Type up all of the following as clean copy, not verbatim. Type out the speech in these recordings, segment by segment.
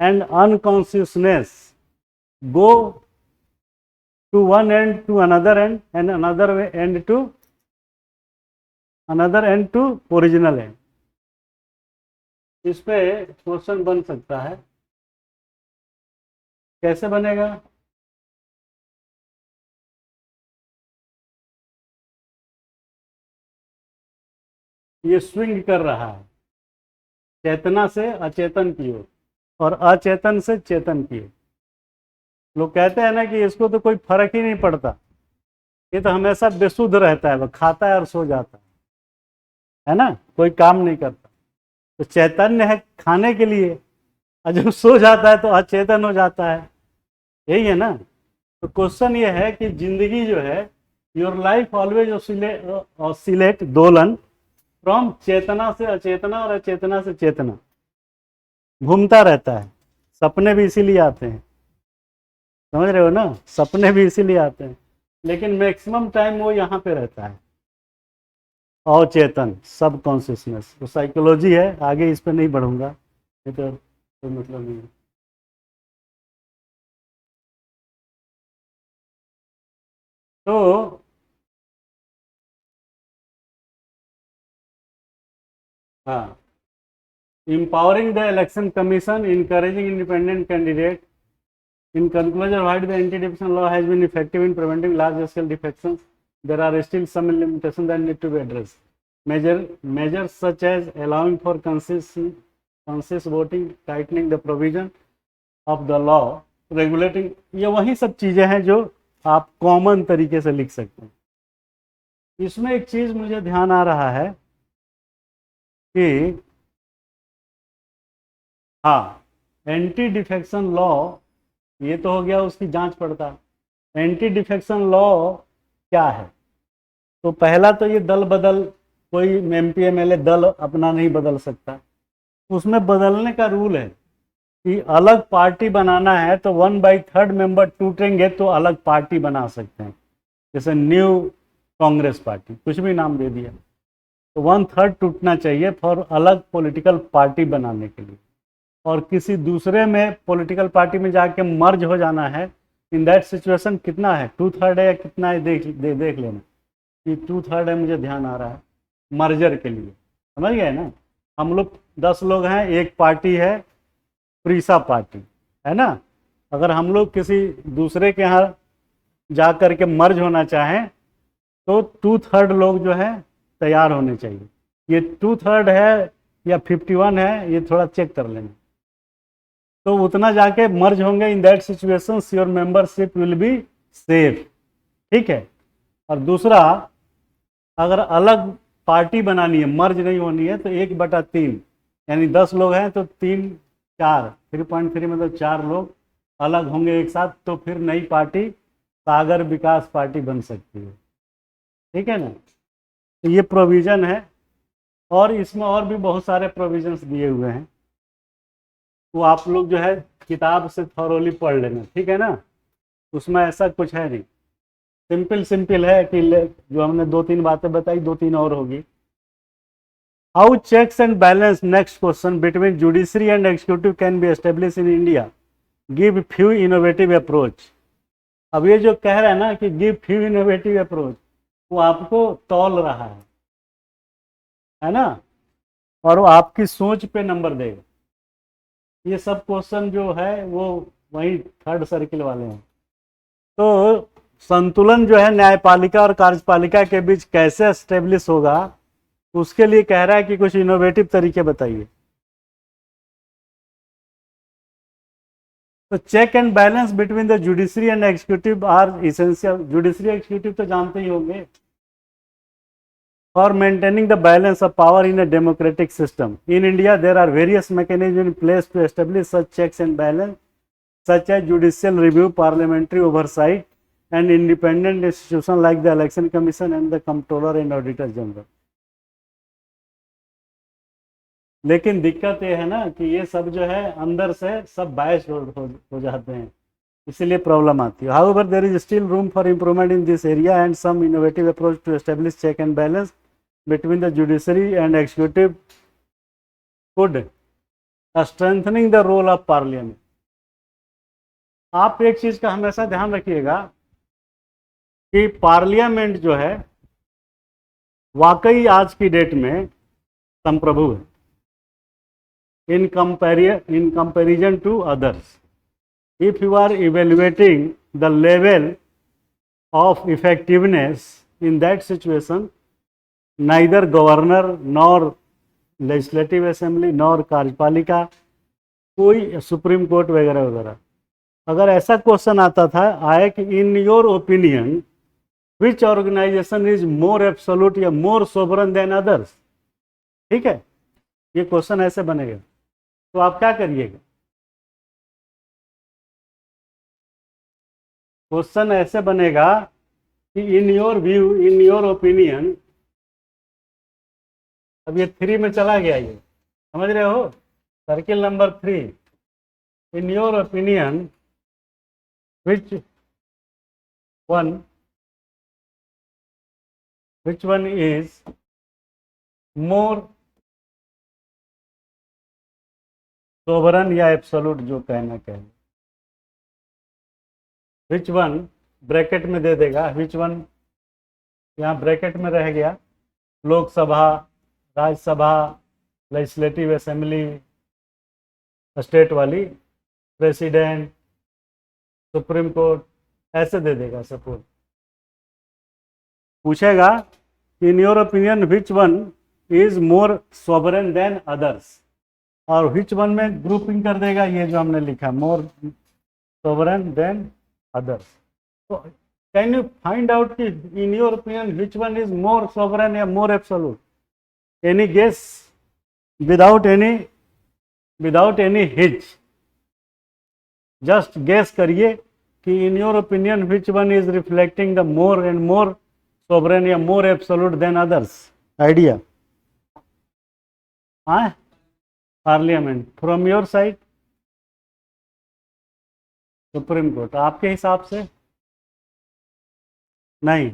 and unconsciousness go to one end to another end and end to another end to original end. इस पे question बन सकता है, कैसे बनेगा? ये स्विंग कर रहा है चेतना से अचेतन की ओर और अचेतन से चेतन की ओर। लोग कहते हैं ना कि इसको तो कोई फर्क ही नहीं पड़ता, ये तो हमेशा बेसुध रहता है, वो खाता है और सो जाता है ना, कोई काम नहीं करता। तो चैतन्य है खाने के लिए, और जब सो जाता है तो अचेतन हो जाता है, यही है ना। तो क्वेश्चन ये है कि जिंदगी जो है, योर लाइफ ऑलवेज ऑसिलेट, दोलन फ्रॉम चेतना से अचेतना और अचेतना से चेतना, घूमता रहता है। सपने भी इसीलिए आते हैं, समझ रहे हो ना, सपने भी इसीलिए आते हैं, लेकिन मैक्सिमम टाइम वो यहाँ पे रहता है, अवचेतन, सब कॉन्शियसनेस। तो साइकोलॉजी है, आगे इस पर नहीं बढ़ूंगा, ये तो कोई मतलब नहीं है। तो हाँ, empowering the election commission, encouraging independent candidate. In conclusion, while the anti-defection law has been effective in preventing large-scale defections, there are still some limitations that need to be addressed. Measures such as allowing for conscious voting, tightening the provision of the law, regulating, ये वही सब चीज़ें हैं जो आप common तरीके से लिख सकते हैं। इसमें एक चीज़ मुझे ध्यान आ रहा है कि हाँ, एंटी डिफेक्शन लॉ, ये तो हो गया उसकी जांच पड़ताल। एंटी डिफेक्शन लॉ क्या है? तो पहला तो ये दल बदल, कोई MP MLA दल अपना नहीं बदल सकता। उसमें बदलने का रूल है कि अलग पार्टी बनाना है तो 1/3 मेंबर टूटेंगे तो अलग पार्टी बना सकते हैं, जैसे न्यू कांग्रेस पार्टी, कुछ भी नाम दे दिया, तो 1/3 टूटना चाहिए फॉर अलग पॉलिटिकल पार्टी बनाने के लिए। और किसी दूसरे में पॉलिटिकल पार्टी में जाके मर्ज हो जाना है, इन दैट सिचुएशन कितना है, 2/3 है या कितना है, देख लेना कि 2/3 है, मुझे ध्यान आ रहा है, मर्जर के लिए, समझ गए ना। हम लोग 10 लोग हैं, एक पार्टी है प्रीसा पार्टी, है ना। अगर हम लोग किसी दूसरे के यहाँ जा कर के मर्ज होना चाहें तो 2/3 लोग जो है तैयार होने चाहिए। ये 2/3 है या 51 है, ये थोड़ा चेक कर लेना, तो उतना जाके मर्ज होंगे। In that situation your membership will be safe, ठीक है। और दूसरा, अगर अलग पार्टी बनानी है, मर्ज नहीं होनी है, तो 1/3, यानी 10 लोग हैं तो 3 4 3.3 मतलब 4 लोग अलग होंगे एक साथ, तो फिर नई पार्टी सागर विकास पार्टी बन सकती है, ठीक है ना। तो ये प्रोविज़न है, और इसमें और भी बहुत सारे प्रोविजंस दिए हुए हैं, वो आप लोग जो है किताब से थॉरोली पढ़ लेना, ठीक है ना। उसमें ऐसा कुछ है नहीं, सिंपल है कि जो हमने 2-3 बातें बताई, 2-3 और होगी। How checks and balance, next question, between judiciary and executive can be establish in India, give few innovative approach. अब ये जो कह रहा है ना कि गिव फ्यू इनोवेटिव अप्रोच, वो आपको तौल रहा है ना, और वो आपकी सोच पे नंबर देगा। ये सब क्वेश्चन जो है वो वही 3rd सर्किल वाले हैं। तो संतुलन जो है न्यायपालिका और कार्यपालिका के बीच कैसे एस्टेब्लिश होगा, उसके लिए कह रहा है कि कुछ इनोवेटिव तरीके बताइए। तो check and balance between the judiciary and executive are essential. Judiciary executive तो जानते ही होंगे। For maintaining the balance of power in a democratic system. In India, there are various mechanisms in place to establish such checks and balance, such as judicial review, parliamentary oversight, and independent institutions like the Election Commission and the Comptroller and Auditor General. लेकिन दिक्कत ये है ना कि ये सब जो है अंदर से सब बायस हो जाते हैं, इसीलिए प्रॉब्लम आती है। However, there is still room for improvement in this area and some innovative approach to establish check and balance between the judiciary and executive could strengthening the role of parliament. आप एक चीज का हमेशा ध्यान रखिएगा कि पार्लियामेंट जो है वाकई आज की डेट में संप्रभु है in comparison to others. If you are evaluating the level of effectiveness in that situation, neither governor nor legislative assembly nor कार्यपालिका, कोई सुप्रीम कोर्ट वगैरह वगैरह, अगर ऐसा क्वेश्चन आता था आए कि in your opinion which organisation is more absolute या मोर सोवरन देन अदर्स, ठीक है, ये क्वेश्चन ऐसे बनेगा, तो आप क्या करिएगा? क्वेश्चन ऐसे बनेगा कि in your view, in your opinion, अब ये 3 में चला गया, ये समझ रहे हो, circle number 3, in your opinion which one is more sovereign या एब्सोल्यूट, जो कहना कहें, विच वन ब्रैकेट में दे देगा, विच वन यहाँ ब्रैकेट में रह गया, Lok Sabha, Rajya Sabha, legislative assembly, state वाली, प्रेसिडेंट, सुप्रीम कोर्ट, ऐसे दे देगा। सपोज पूछेगा इन your opinion which one is more sovereign than others, और विच वन में ग्रुपिंग कर देगा, ये जो हमने लिखा मोर सोवरेन देन अदर्स। तो कैन यू फाइंड आउट कि in your opinion which one is more sovereign या more absolute? Any guess? Without any hitch, just guess करिए कि in your opinion which one is reflecting the more and more sovereign या more absolute than others. Idea? हाँ, parliament. From your side supreme court. आपके हिसाब से? नहीं,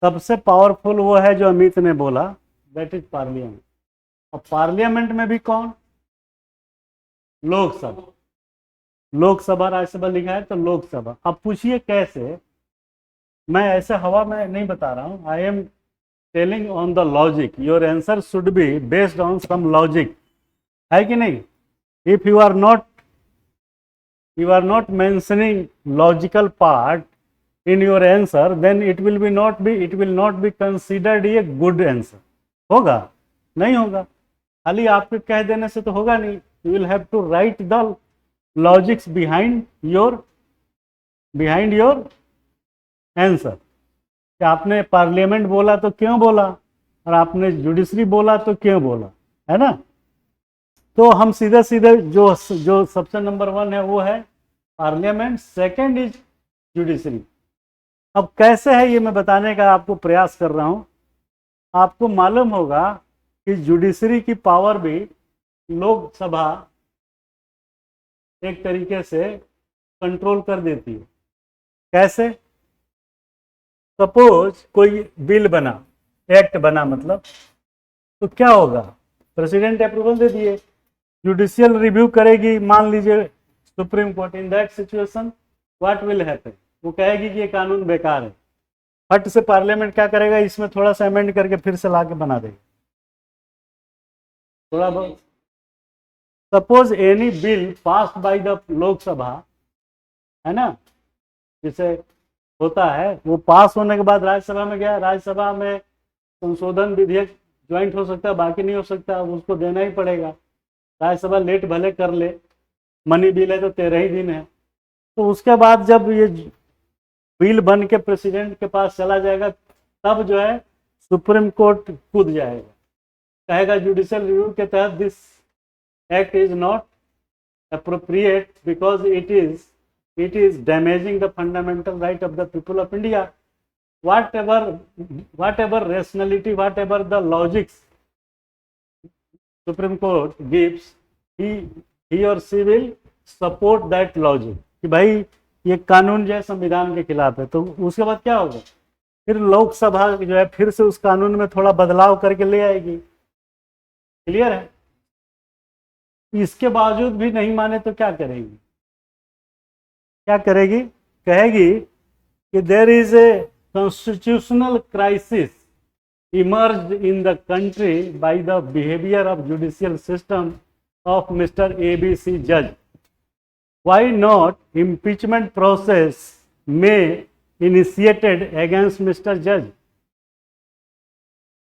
सबसे powerful वो है जो अमित ने बोला, दैट इज पार्लियामेंट। और पार्लियामेंट में भी कौन? लोकसभा। लोकसभा, राज्यसभा लिखा है तो लोकसभा। अब पूछिए कैसे? मैं ऐसे हवा में नहीं बता रहा हूं, I am telling on the logic. Your answer should be based on some logic, है कि नहीं? If you are not mentioning logical part in your answer, then it will not be considered a good answer। होगा? नहीं होगा। खाली आपके कह देने से तो होगा नहीं। You will have to write the logics behind your answer। कि आपने पार्लियामेंट बोला तो क्यों बोला, और आपने जुडिशरी बोला तो क्यों बोला, है ना? तो हम सीधे सीधे जो सबसे नंबर 1 है वो है पार्लियामेंट, सेकंड इज जुडिशरी। अब कैसे है ये मैं बताने का आपको प्रयास कर रहा हूं। आपको मालूम होगा कि जुडिशरी की पावर भी लोकसभा एक तरीके से कंट्रोल कर देती है। कैसे? सपोज कोई बिल बना, एक्ट बना मतलब, तो क्या होगा? प्रेसिडेंट अप्रूवल दे दिए, जुडिशियल रिव्यू करेगी, मान लीजिए supreme court. In that situation what will happen? वो कहेगी कि ये कानून बेकार है। फट से पार्लियामेंट क्या करेगा, इसमें थोड़ा सा अमेंड करके फिर से ला के बना देगा, थोड़ा बहुत। Suppose any bill passed by the Lok Sabha, है ना, जिसे होता है, वो पास होने के बाद राज्यसभा में गया, राज्यसभा में संशोधन विधेयक ज्वाइंट हो सकता है, बाकी नहीं हो सकता, उसको देना ही पड़ेगा। राज्यसभा लेट भले कर ले, मनी बिल है तो 13 ही दिन है। तो उसके बाद जब ये बिल बन के प्रेसिडेंट के पास चला जाएगा, तब जो है सुप्रीम कोर्ट कूद जाएगा, कहेगा जुडिशियल रिव्यू के तहत this act is not appropriate because it is damaging the fundamental right of the people of India. whatever rationality, whatever the logics Supreme Court gives, he or she will support that logic कि भाई ये कानून जो है संविधान के खिलाफ है। तो उसके बाद क्या होगा? फिर लोकसभा जो है फिर से उस कानून में थोड़ा बदलाव करके ले आएगी। क्लियर है? इसके बावजूद भी नहीं माने तो क्या करेगी? क्या करेगी? कहेगी कि there is a constitutional crisis emerged in the country by the behavior of judicial system of Mr. ABC judge. Why not impeachment process may initiated against Mr. judge?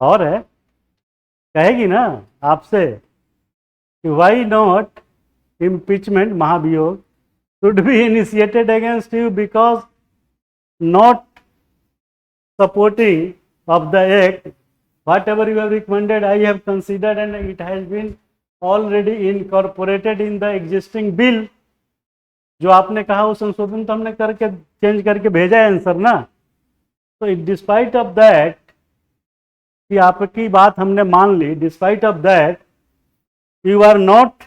और है, कहेगी ना आपसे कि why not impeachment महाभियोग should be initiated against you because not supporting of the act, whatever you have recommended I have considered and it has been already incorporated in the existing bill. जो आपने कहा वो संशोधन तो हमने करके change करके भेजा है आंसर ना। तो डिस्पाइट ऑफ दैट कि आपकी बात हमने मान ली, despite of that you are not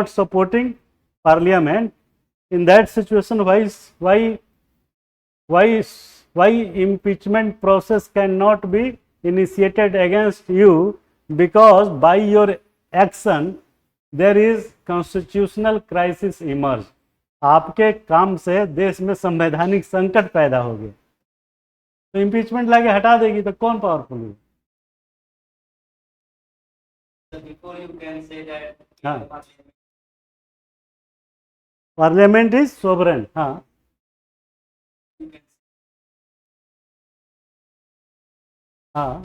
supporting parliament. in that situation why impeachment process cannot be initiated against you because by your action there is constitutional crisis emerge। आपके काम से देश में संवैधानिक संकट पैदा हो गया, तो इम्पीचमेंट लाके हटा देगी तो कौन पावरफुल है? हाँ, पार्लियामेंट इज सोवरेन। हाँ, हाँ,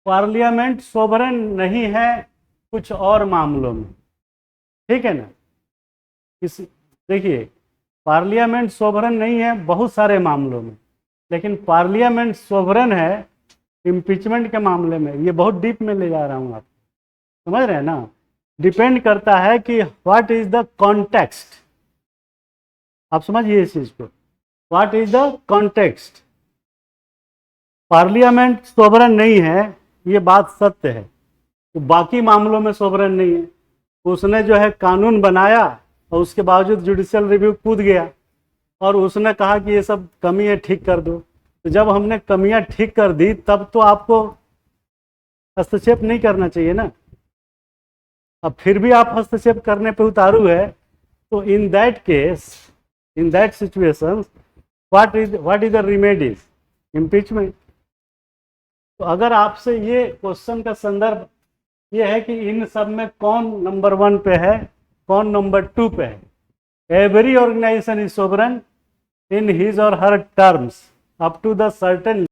पार्लियामेंट सोवरेन नहीं है कुछ और मामलों में, ठीक है ना। इस देखिए, पार्लियामेंट सोवरेन नहीं है बहुत सारे मामलों में, लेकिन पार्लियामेंट सोवरेन है इम्पीचमेंट के मामले में। ये बहुत डीप में ले जा रहा हूँ, आप समझ रहे हैं ना। डिपेंड करता है कि व्हाट इज द कॉन्टेक्स्ट, आप समझिए इस चीज को, what is the context. Parliament sovereign नहीं है ये बात सत्य है, तो बाकी मामलों में सोवरेन नहीं है। उसने जो है कानून बनाया और उसके बावजूद जुडिशियल रिव्यू कूद गया और उसने कहा कि ये सब कमी है, ठीक कर दो। तो जब हमने कमियां ठीक कर दी तब तो आपको हस्तक्षेप नहीं करना चाहिए ना। अब फिर भी आप हस्तक्षेप करने पे उतारू है, तो in that case, in that situation what is the remedies? Impeachment. तो अगर आपसे ये क्वेश्चन का संदर्भ ये है कि इन सब में कौन नंबर 1 पे है, कौन नंबर 2 पे है, every organisation is sovereign in his or her terms up to the certain